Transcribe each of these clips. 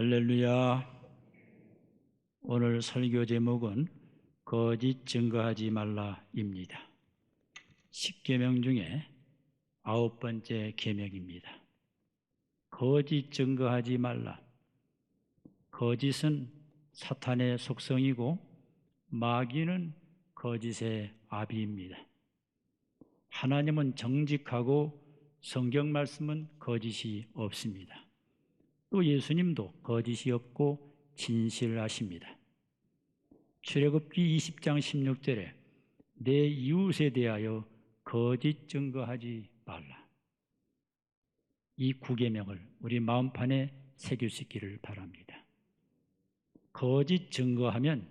할렐루야. 오늘 설교 제목은 거짓 증거하지 말라입니다. 10계명 중에 9번째 계명입니다. 거짓 증거하지 말라. 거짓은 사탄의 속성이고 마귀는 거짓의 아비입니다. 하나님은 정직하고 성경 말씀은 거짓이 없습니다. 또 예수님도 거짓이 없고 진실하십니다. 출애굽기 20장 16절에 내 이웃에 대하여 거짓 증거하지 말라. 이 9계명을 우리 마음판에 새길 수 있기를 바랍니다. 거짓 증거하면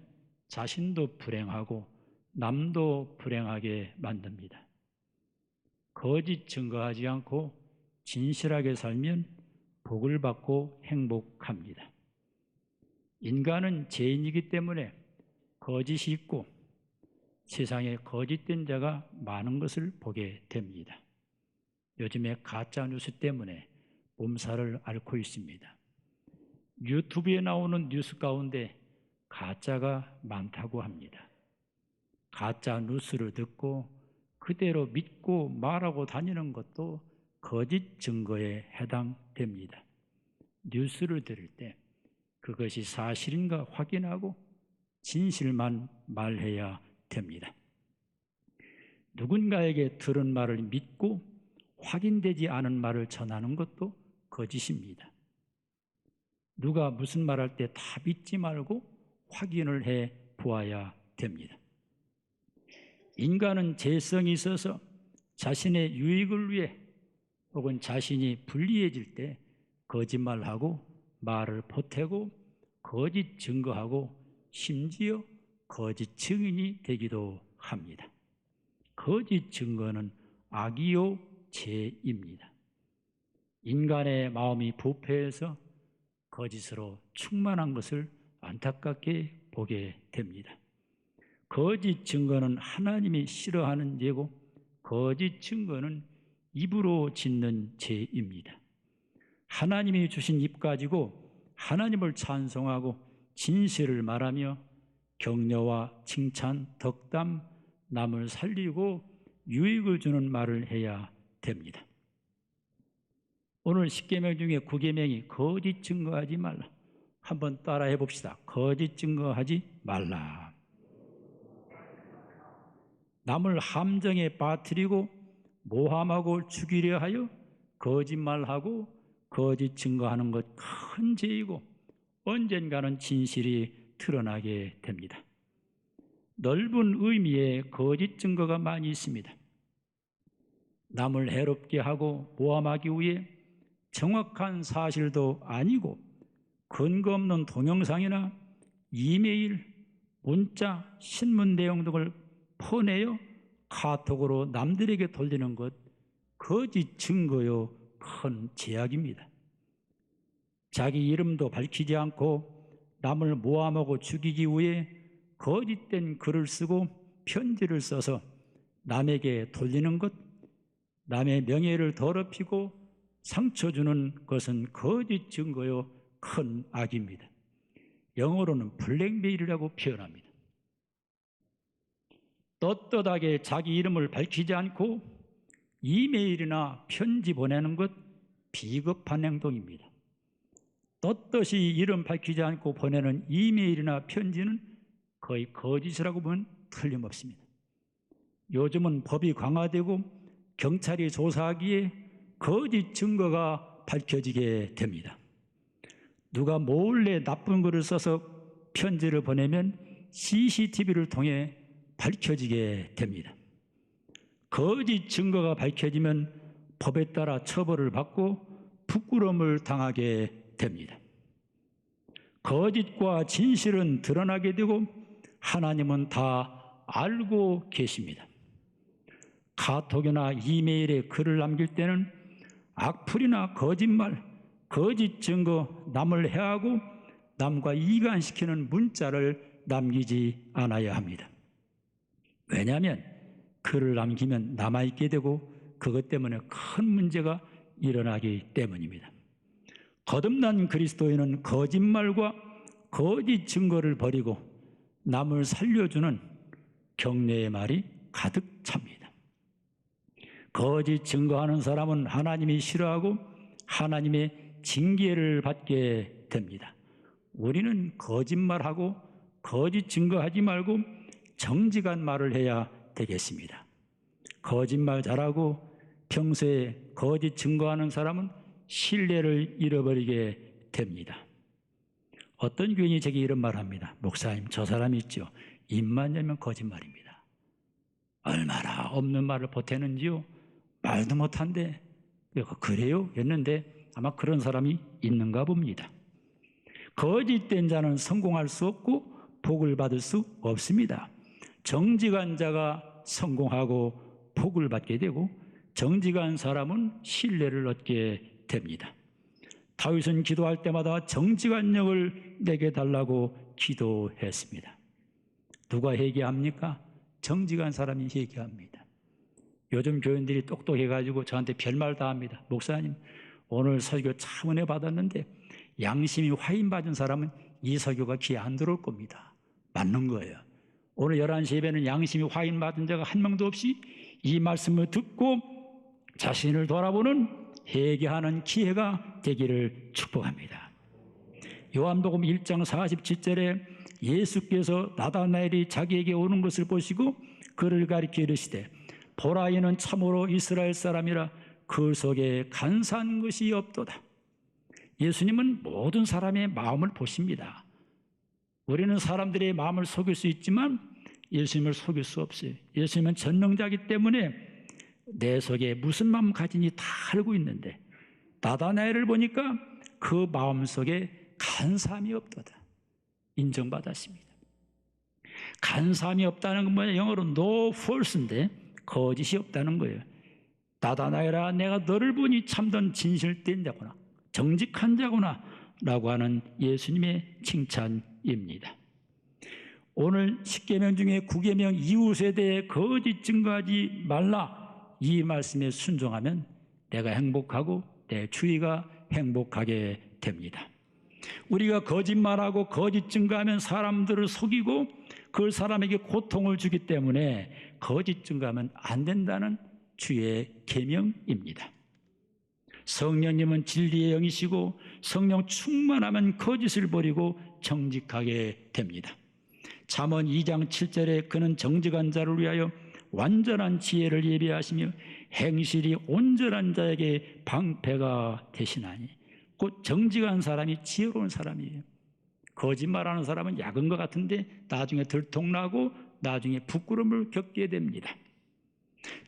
자신도 불행하고 남도 불행하게 만듭니다. 거짓 증거하지 않고 진실하게 살면 복을 받고 행복합니다. 인간은 죄인이기 때문에 거짓이 있고 세상에 거짓된 자가 많은 것을 보게 됩니다. 요즘에 가짜 뉴스 때문에 몸살을 앓고 있습니다. 유튜브에 나오는 뉴스 가운데 가짜가 많다고 합니다. 가짜 뉴스를 듣고 그대로 믿고 말하고 다니는 것도 거짓 증거에 해당됩니다. 뉴스를 들을 때 그것이 사실인가 확인하고 진실만 말해야 됩니다. 누군가에게 들은 말을 믿고 확인되지 않은 말을 전하는 것도 거짓입니다. 누가 무슨 말할 때 다 믿지 말고 확인을 해 보아야 됩니다. 인간은 죄성이 있어서 자신의 유익을 위해 혹은 자신이 불리해질 때 거짓말하고 말을 보태고 거짓 증거하고 심지어 거짓 증인이 되기도 합니다. 거짓 증거는 악이요 죄입니다. 인간의 마음이 부패해서 거짓으로 충만한 것을 안타깝게 보게 됩니다. 거짓 증거는 하나님이 싫어하는 죄고 거짓 증거는 입으로 짓는 죄입니다. 하나님이 주신 입 가지고 하나님을 찬송하고 진실을 말하며 격려와 칭찬, 덕담, 남을 살리고 유익을 주는 말을 해야 됩니다. 오늘 10계명 중에 9계명이 거짓 증거하지 말라. 한번 따라해 봅시다. 거짓 증거하지 말라. 남을 함정에 빠뜨리고 모함하고 죽이려 하여 거짓말하고 거짓 증거하는 것 큰 죄이고 언젠가는 진실이 드러나게 됩니다. 넓은 의미의 거짓 증거가 많이 있습니다. 남을 해롭게 하고 모함하기 위해 정확한 사실도 아니고 근거 없는 동영상이나 이메일, 문자, 신문 내용 등을 퍼내어 카톡으로 남들에게 돌리는 것 거짓 증거요 큰 죄악입니다. 자기 이름도 밝히지 않고 남을 모함하고 죽이기 위해 거짓된 글을 쓰고 편지를 써서 남에게 돌리는 것, 남의 명예를 더럽히고 상처 주는 것은 거짓 증거요 큰 악입니다. 영어로는 블랙메일이라고 표현합니다. 떳떳하게 자기 이름을 밝히지 않고 이메일이나 편지 보내는 것 비겁한 행동입니다. 떳떳이 이름 밝히지 않고 보내는 이메일이나 편지는 거의 거짓이라고 보면 틀림없습니다. 요즘은 법이 강화되고 경찰이 조사하기에 거짓 증거가 밝혀지게 됩니다. 누가 몰래 나쁜 글을 써서 편지를 보내면 CCTV를 통해 밝혀지게 됩니다. 거짓 증거가 밝혀지면 법에 따라 처벌을 받고 부끄러움을 당하게 됩니다. 거짓과 진실은 드러나게 되고 하나님은 다 알고 계십니다. 카톡이나 이메일에 글을 남길 때는 악플이나 거짓말, 거짓 증거, 남을 해하고 남과 이간시키는 문자를 남기지 않아야 합니다. 왜냐하면 글을 남기면 남아있게 되고 그것 때문에 큰 문제가 일어나기 때문입니다. 거듭난 그리스도인은 거짓말과 거짓 증거를 버리고 남을 살려주는 격려의 말이 가득 찹니다. 거짓 증거하는 사람은 하나님이 싫어하고 하나님의 징계를 받게 됩니다. 우리는 거짓말하고 거짓 증거하지 말고 정직한 말을 해야 되겠습니다. 거짓말 잘하고 평소에 거짓 증거하는 사람은 신뢰를 잃어버리게 됩니다. 어떤 교인이 제게 이런 말을 합니다. 목사님, 저 사람 있죠, 입만 열면 거짓말입니다. 얼마나 없는 말을 보태는지요. 말도 못한데 그래요? 했는데 아마 그런 사람이 있는가 봅니다. 거짓된 자는 성공할 수 없고 복을 받을 수 없습니다. 정직한 자가 성공하고 복을 받게 되고 정직한 사람은 신뢰를 얻게 됩니다. 다윗은 기도할 때마다 정직한 영을 내게 달라고 기도했습니다. 누가 회개합니까? 정직한 사람이 회개합니다. 요즘 교인들이 똑똑해가지고 저한테 별말 다 합니다. 목사님, 오늘 설교 참 은혜 받았는데 양심이 화인받은 사람은 이 설교가 귀에 안 들어올 겁니다. 맞는 거예요. 오늘 11시 예배는 양심이 화인받은 자가 한 명도 없이 이 말씀을 듣고 자신을 돌아보는 회개하는 기회가 되기를 축복합니다. 요한복음 1장 47절에 예수께서 나다나엘이 자기에게 오는 것을 보시고 그를 가리켜 이르시되 보라, 이는 참으로 이스라엘 사람이라 그 속에 간사한 것이 없도다. 예수님은 모든 사람의 마음을 보십니다. 우리는 사람들의 마음을 속일 수 있지만 예수님을 속일 수 없어요. 예수님은 전능자이기 때문에 내 속에 무슨 마음 가진지 다 알고 있는데 나다나엘을 보니까 그 마음 속에 간사함이 없도다 인정받았습니다. 간사함이 없다는 건 뭐냐? 영어로 no false인데 거짓이 없다는 거예요. 나다나엘아, 내가 너를 보니 참된 진실된 자구나, 정직한 자구나 라고 하는 예수님의 칭찬입니다. 오늘 10계명 중에 9계명 이웃에 대해 거짓 증거하지 말라, 이 말씀에 순종하면 내가 행복하고 내 주위가 행복하게 됩니다. 우리가 거짓말하고 거짓 증거하면 사람들을 속이고 그 사람에게 고통을 주기 때문에 거짓 증거하면 안 된다는 주의 계명입니다. 성령님은 진리의 영이시고 성령 충만하면 거짓을 버리고 정직하게 됩니다. 잠언 2장 7절에 그는 정직한 자를 위하여 완전한 지혜를 예비하시며 행실이 온전한 자에게 방패가 되시나니, 곧 정직한 사람이 지혜로운 사람이에요. 거짓말하는 사람은 약은 것 같은데 나중에 들통나고 나중에 부끄러움을 겪게 됩니다.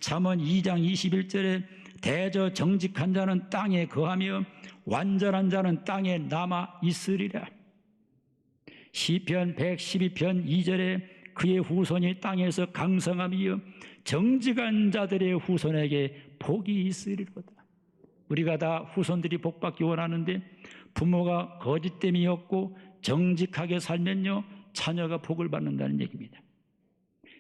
잠언 2장 21절에 대저 정직한 자는 땅에 거하며 완전한 자는 땅에 남아 있으리라. 시편 112편 2절에 그의 후손이 땅에서 강성하며 정직한 자들의 후손에게 복이 있으리로다. 우리가 다 후손들이 복받기 원하는데 부모가 거짓됨이 없고 정직하게 살면요 자녀가 복을 받는다는 얘기입니다.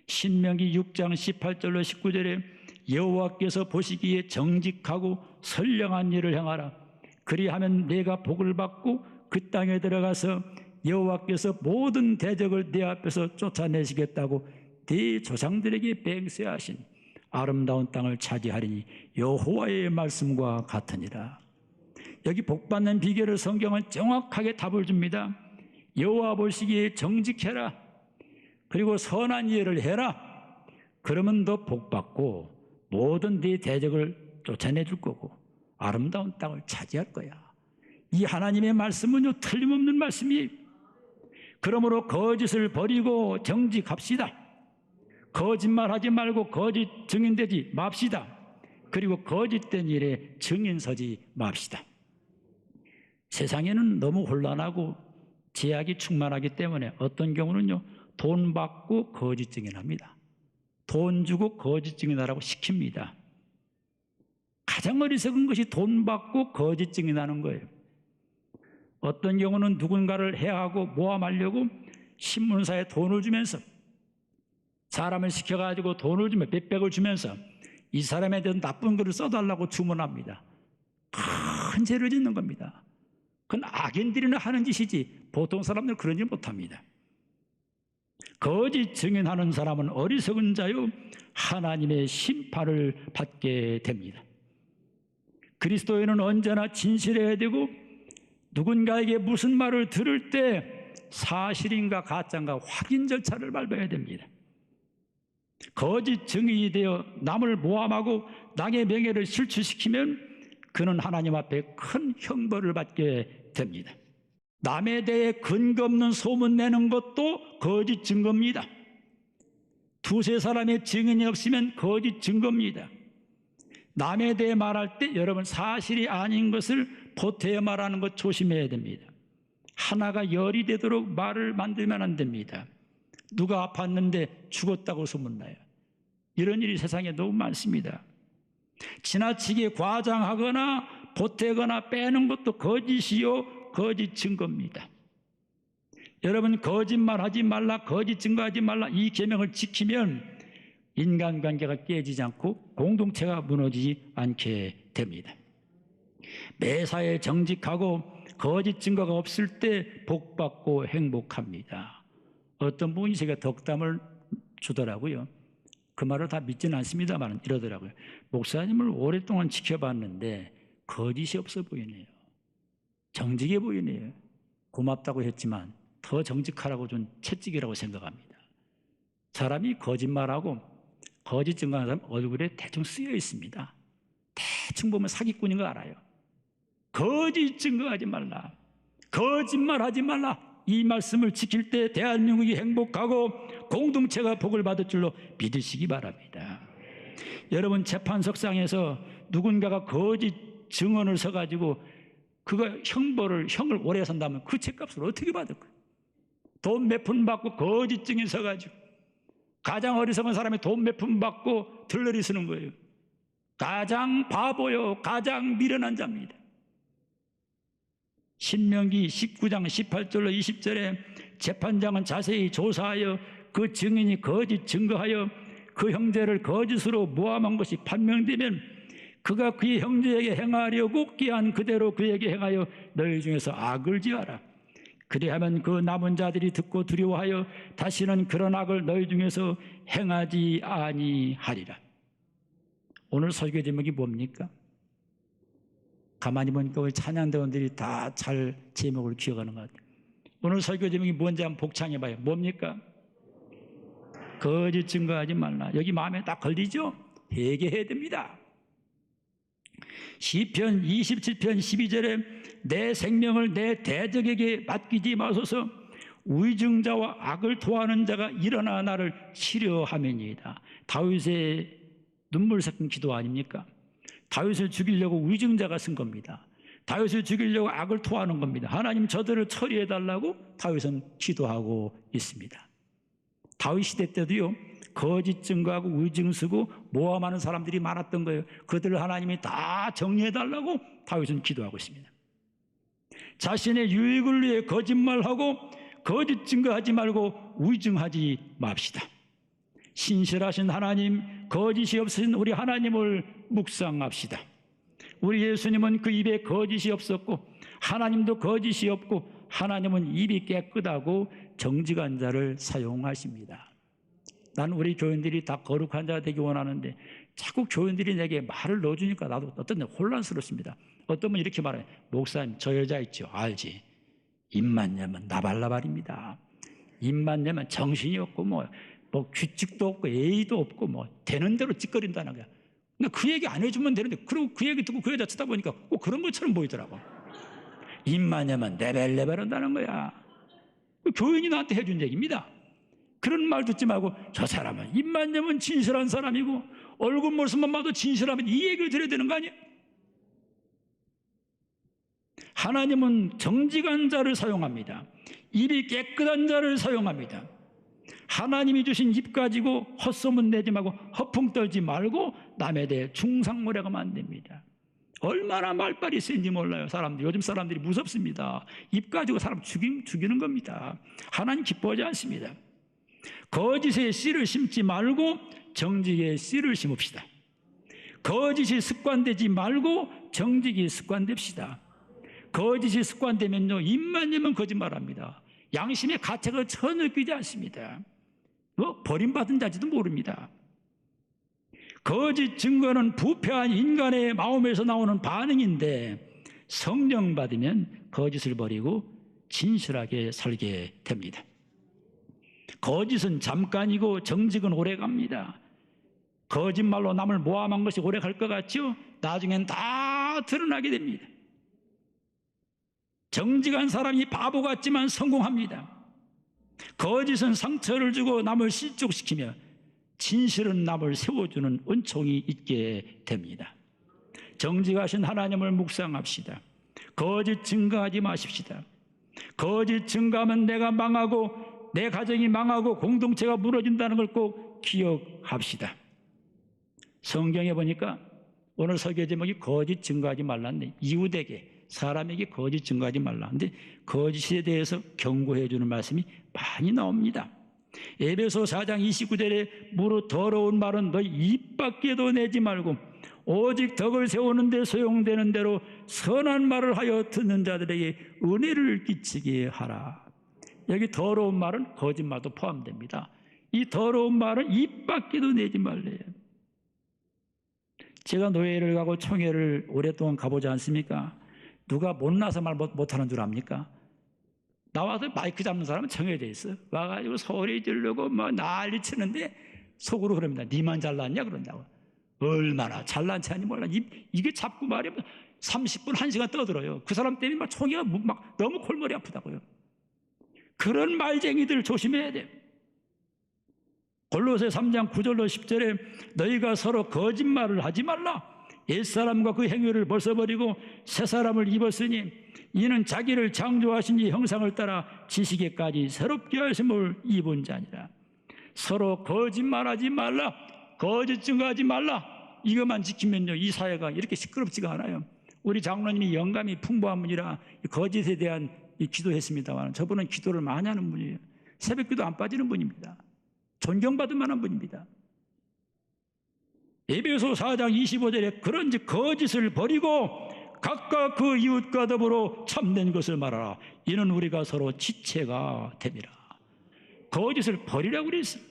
신명기 6장 18절로 19절에 여호와께서 보시기에 정직하고 선량한 일을 행하라. 그리하면 내가 복을 받고 그 땅에 들어가서 여호와께서 모든 대적을 내 앞에서 쫓아내시겠다고 네 조상들에게 맹세하신 아름다운 땅을 차지하리니 여호와의 말씀과 같으니라. 여기 복받는 비결을 성경은 정확하게 답을 줍니다. 여호와 보시기에 정직해라. 그리고 선한 일을 해라. 그러면 너 복받고 모든 네 대적을 쫓아내줄 거고 아름다운 땅을 차지할 거야. 이 하나님의 말씀은요 틀림없는 말씀이에요. 그러므로 거짓을 버리고 정직합시다. 거짓말하지 말고 거짓 증인되지 맙시다. 그리고 거짓된 일에 증인 서지 맙시다. 세상에는 너무 혼란하고 제약이 충만하기 때문에 어떤 경우는요 돈 받고 거짓 증인합니다. 돈 주고 거짓 증인하라고 시킵니다. 가장 어리석은 것이 돈 받고 거짓 증인하는 거예요. 어떤 경우는 누군가를 해하고 모함하려고 신문사에 돈을 주면서 사람을 시켜가지고 돈을 주면 몇백을 주면서 이 사람에 대한 나쁜 글을 써달라고 주문합니다. 큰 죄를 짓는 겁니다. 그건 악인들이나 하는 짓이지 보통 사람들은 그런 일 못합니다. 거짓 증인하는 사람은 어리석은 자요 하나님의 심판을 받게 됩니다. 그리스도인은 언제나 진실해야 되고 누군가에게 무슨 말을 들을 때 사실인가 가짜인가 확인 절차를 밟아야 됩니다. 거짓 증인이 되어 남을 모함하고 남의 명예를 실추시키면 그는 하나님 앞에 큰 형벌을 받게 됩니다. 남에 대해 근거 없는 소문 내는 것도 거짓 증거입니다. 두세 사람의 증인이 없으면 거짓 증거입니다. 남에 대해 말할 때 여러분 사실이 아닌 것을 보태어 말하는 것 조심해야 됩니다. 하나가 열이 되도록 말을 만들면 안 됩니다. 누가 아팠는데 죽었다고 소문나요. 이런 일이 세상에 너무 많습니다. 지나치게 과장하거나 보태거나 빼는 것도 거짓이요 거짓 증거입니다. 여러분 거짓말하지 말라, 거짓 증거하지 말라 이 계명을 지키면 인간관계가 깨지지 않고 공동체가 무너지지 않게 됩니다. 매사에 정직하고 거짓 증거가 없을 때 복받고 행복합니다. 어떤 분이 제가 덕담을 주더라고요. 그 말을 다 믿지는 않습니다만 이러더라고요. 목사님을 오랫동안 지켜봤는데 거짓이 없어 보이네요. 정직해 보이네요. 고맙다고 했지만 더 정직하라고 좀 채찍이라고 생각합니다. 사람이 거짓말하고 거짓 증거하는 사람 얼굴에 대충 쓰여 있습니다. 대충 보면 사기꾼인 거 알아요. 거짓 증거하지 말라, 거짓말하지 말라 이 말씀을 지킬 때 대한민국이 행복하고 공동체가 복을 받을 줄로 믿으시기 바랍니다. 여러분 재판석상에서 누군가가 거짓 증언을 서가지고 형을 오래 산다면 그 책값을 어떻게 받을 거예요? 돈 몇 푼 받고 거짓 증인 서가지고 가장 어리석은 사람이 돈 몇 푼 받고 들러리 쓰는 거예요. 가장 바보요 가장 미련한 자입니다. 신명기 19장 18절로 20절에 재판장은 자세히 조사하여 그 증인이 거짓 증거하여 그 형제를 거짓으로 모함한 것이 판명되면 그가 그의 형제에게 행하려고 끼한 그대로 그에게 행하여 너희 중에서 악을 지어라. 그리하면 그 남은 자들이 듣고 두려워하여 다시는 그런 악을 너희 중에서 행하지 아니하리라. 오늘 설교 제목이 뭡니까? 가만히 보니까 우리 찬양대원들이 다 잘 제목을 기억하는 것 같아요. 오늘 설교 제목이 뭔지 한번 복창해봐요. 뭡니까? 거짓 증거하지 말라. 여기 마음에 딱 걸리죠? 회개해야 됩니다. 시편 27편 12절에 내 생명을 내 대적에게 맡기지 마소서. 위증자와 악을 토하는 자가 일어나 나를 치려하매니이다. 다윗의 눈물 섞인 기도 아닙니까? 다윗을 죽이려고 위증자가 쓴 겁니다. 다윗을 죽이려고 악을 토하는 겁니다. 하나님 저들을 처리해달라고 다윗은 기도하고 있습니다. 다윗 시대 때도요 거짓 증거하고 위증 쓰고 모함하는 사람들이 많았던 거예요. 그들을 하나님이 다 정리해달라고 다윗은 기도하고 있습니다. 자신의 유익을 위해 거짓말하고 거짓 증거하지 말고 위증하지 맙시다. 신실하신 하나님, 거짓이 없으신 우리 하나님을 묵상합시다. 우리 예수님은 그 입에 거짓이 없었고 하나님도 거짓이 없고 하나님은 입이 깨끗하고 정직한 자를 사용하십니다. 난 우리 교인들이 다 거룩한 자가 되기 원하는데 자꾸 교인들이 내게 말을 넣어주니까 나도 어떤 때 혼란스럽습니다. 어떤 분 이렇게 말해요. 목사님 저 여자 있죠? 알지? 입만 열면 나발나발입니다. 입만 열면 정신이 없고 뭐 규칙도 없고 예의도 없고 뭐 되는 대로 찌꺼린다는 거야. 근데 그 얘기 안 해주면 되는데 그리고 그 얘기 듣고 그 여자 쳐다보니까 꼭 그런 것처럼 보이더라고. 입만 열면 레벨레벨 한다는 거야. 교인이 나한테 해준 얘기입니다. 그런 말 듣지 말고 저 사람은 입만 열면 진실한 사람이고 얼굴 모습만 봐도 진실하면 이 얘기를 들어야 되는 거 아니야? 하나님은 정직한 자를 사용합니다. 입이 깨끗한 자를 사용합니다. 하나님이 주신 입 가지고 헛소문 내지 말고 허풍 떨지 말고 남에 대해 중상모략하면 안 됩니다. 얼마나 말빨이 센지 몰라요. 사람들 요즘 사람들이 무섭습니다. 입 가지고 사람 죽이는 겁니다. 하나님 기뻐하지 않습니다. 거짓의 씨를 심지 말고 정직의 씨를 심읍시다. 거짓이 습관되지 말고 정직이 습관됩시다. 거짓이 습관되면요, 입만 열면 거짓말합니다. 양심의 가책을 전혀 느끼지 않습니다. 버림받은 자지도 모릅니다. 거짓 증거는 부패한 인간의 마음에서 나오는 반응인데, 성령 받으면 거짓을 버리고 진실하게 살게 됩니다. 거짓은 잠깐이고 정직은 오래갑니다. 거짓말로 남을 모함한 것이 오래 갈 것 같죠? 나중엔 다 드러나게 됩니다. 정직한 사람이 바보 같지만 성공합니다. 거짓은 상처를 주고 남을 실족시키며 진실은 남을 세워주는 은총이 있게 됩니다. 정직하신 하나님을 묵상합시다. 거짓 증거하지 마십시다. 거짓 증거하면 내가 망하고 내 가정이 망하고 공동체가 무너진다는 걸 꼭 기억합시다. 성경에 보니까 오늘 설교 제목이 거짓 증거하지 말라는데, 이웃에게, 사람에게 거짓 증거하지 말라. 근데 거짓에 대해서 경고해 주는 말씀이 많이 나옵니다. 에베소 4장 29절에 무릇 더러운 말은 너희 입 밖에도 내지 말고 오직 덕을 세우는 데 소용되는 대로 선한 말을 하여 듣는 자들에게 은혜를 끼치게 하라. 여기 더러운 말은 거짓말도 포함됩니다. 이 더러운 말은 입 밖에도 내지 말래요. 제가 노예를 가고 총회를 오랫동안 가보지 않습니까? 누가 못나서 말 못하는 줄 압니까? 나와서 마이크 잡는 사람은 정해져 있어. 와가지고 소리 지르고 뭐 난리 치는데 속으로 그럽니다. 니만 잘났냐 그런다고. 얼마나 잘난 체하니 몰라. 이게 잡고 말이면 30분 1시간 떠들어요. 그 사람 때문에 막 총회가 막 너무 골머리 아프다고요. 그런 말쟁이들 조심해야 돼. 골로새 3장 9절로 10절에 너희가 서로 거짓말을 하지 말라. 옛사람과 그 행위를 벗어버리고 새사람을 입었으니 이는 자기를 창조하신 이 형상을 따라 지식에까지 새롭게 하심을 입은 자니라. 서로 거짓말하지 말라. 거짓 증거하지 말라. 이것만 지키면요, 이 사회가 이렇게 시끄럽지가 않아요. 우리 장로님이 영감이 풍부한 분이라 거짓에 대한 기도했습니다만, 저분은 기도를 많이 하는 분이에요. 새벽기도 안 빠지는 분입니다. 존경받을 만한 분입니다. 에베소 4장 25절에 그런즉 거짓을 버리고 각각 그 이웃과 더불어 참된 것을 말하라. 이는 우리가 서로 지체가 됨이라. 거짓을 버리라고 그랬어요.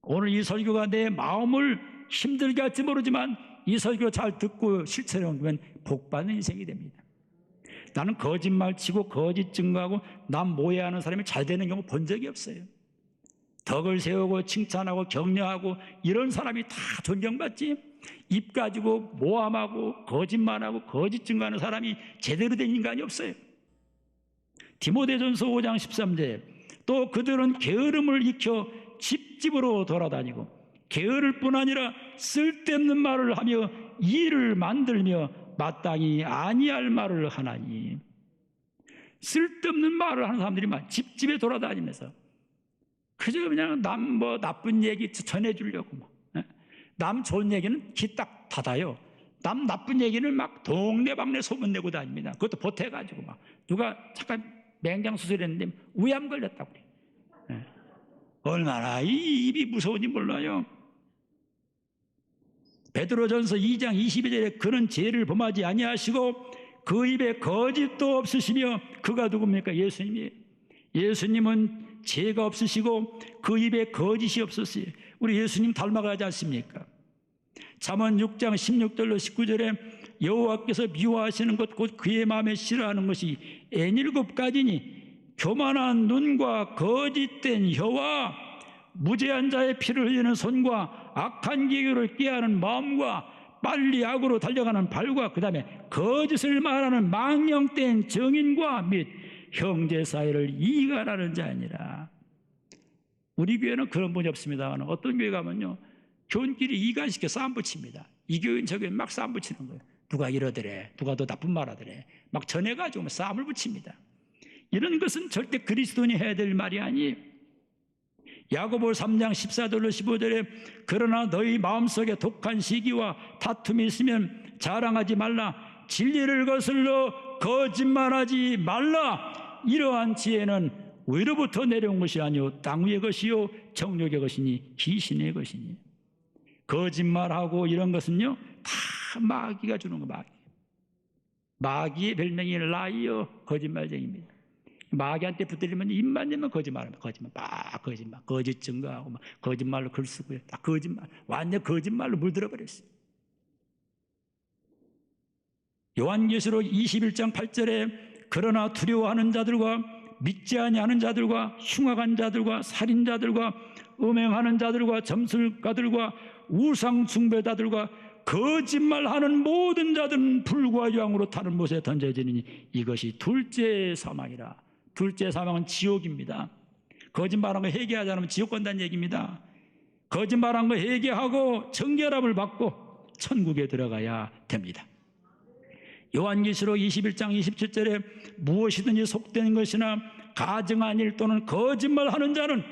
오늘 이 설교가 내 마음을 힘들게 할지 모르지만 이 설교 잘 듣고 실천해 보면 복받는 인생이 됩니다. 나는 거짓말 치고 거짓 증거하고 남 모해하는 사람이 잘 되는 경우 본 적이 없어요. 덕을 세우고 칭찬하고 격려하고 이런 사람이 다 존경받지, 입 가지고 모함하고 거짓말하고 거짓 증거하는 사람이 제대로 된 인간이 없어요. 디모데전서 5장 13절 또 그들은 게으름을 익혀 집집으로 돌아다니고 게으를 뿐 아니라 쓸데없는 말을 하며 일을 만들며 마땅히 아니할 말을 하나니. 쓸데없는 말을 하는 사람들이 막 집집에 돌아다니면서 그저 그냥 남 뭐 나쁜 얘기 전해주려고 남 좋은 얘기는 귀 딱 닫아요. 남 나쁜 얘기는 막 동네방네 소문내고 다닙니다. 그것도 보태가지고 막 누가 잠깐 맹장수술했는데 우암 걸렸다고 그래. 얼마나 이 입이 무서운지 몰라요. 베드로전서 2장 22절에 그는 죄를 범하지 아니하시고 그 입에 거짓도 없으시며, 그가 누굽니까? 예수님이에요. 예수님은 죄가 없으시고 그 입에 거짓이 없었어요. 우리 예수님 닮아가지 않습니까? 잠언 6장 16절로 19절에 여호와께서 미워하시는 것 곧 그의 마음에 싫어하는 것이 N7 가지니 교만한 눈과 거짓된 혀와 무죄한 자의 피를 흘리는 손과 악한 계교를 꾀하는 마음과 빨리 악으로 달려가는 발과 그 다음에 거짓을 말하는 망령된 정인과 및 형제 사이를 이간하는 자니라. 우리 교회는 그런 분이 없습니다만 어떤 교회 가면요, 교인끼리 이간시켜 싸움 붙입니다. 이 교인 저 교인 막 싸움 붙이는 거예요. 누가 이러더래, 누가 더 나쁜 말 하더래, 막 전해가지고 싸움을 붙입니다. 이런 것은 절대 그리스도인이 해야 될 말이 아니에요. 야고보 3장 14절로 15절에 그러나 너희 마음속에 독한 시기와 다툼이 있으면 자랑하지 말라. 진리를 거슬러 거짓말하지 말라. 이러한 지혜는 위로부터 내려온 것이 아니요 땅 위의 것이요 정욕의 것이니 귀신의 것이니. 거짓말하고 이런 것은요 다 마귀가 주는 거, 마귀. 마귀의 별명이 라이어, 거짓말쟁이입니다. 마귀한테 붙들리면 입만 내면 거짓말합니다. 거짓말, 거짓 증거하고 막 거짓말로 글 쓰고요. 다 거짓말, 완전 거짓말로 물들어 버렸어요. 요한계시록 21장 8절에 그러나 두려워하는 자들과 믿지 아니하는 자들과 흉악한 자들과 살인자들과 음행하는 자들과 점술가들과 우상 숭배자들과 거짓말하는 모든 자들은 불과 유황으로 타는 못에 던져지니 이것이 둘째 사망이라. 둘째 사망은 지옥입니다. 거짓말한 거 회개하지 않으면 지옥 간다는 얘기입니다. 거짓말한 거 회개하고 정결함을 받고 천국에 들어가야 됩니다. 요한계시록 21장 27절에 무엇이든지 속된 것이나 가증한 일 또는 거짓말하는 자는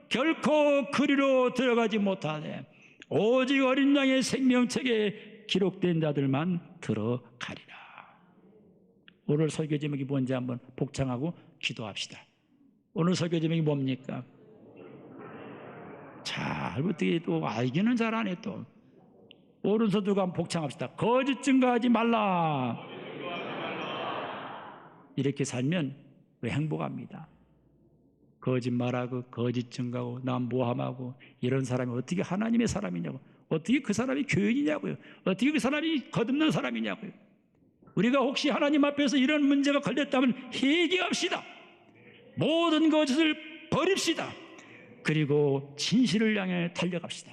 결코 그리로 들어가지 못하되 오직 어린 양의 생명책에 기록된 자들만 들어가리라. 오늘 설교 제목이 뭔지 한번 복창하고 기도합시다. 오늘 설교 제목이 뭡니까? 잘 어떻게 또 알기는 잘하네. 또 오른손 들고 한번 복창합시다. 거짓 증거하지 말라. 이렇게 살면 행복합니다. 거짓말하고 거짓 증거하고 남모함하고 이런 사람이 어떻게 하나님의 사람이냐고, 어떻게 그 사람이 교인이냐고요, 어떻게 그 사람이 거듭난 사람이냐고요. 우리가 혹시 하나님 앞에서 이런 문제가 걸렸다면 회개합시다. 모든 것을 버립시다. 그리고 진실을 향해 달려갑시다.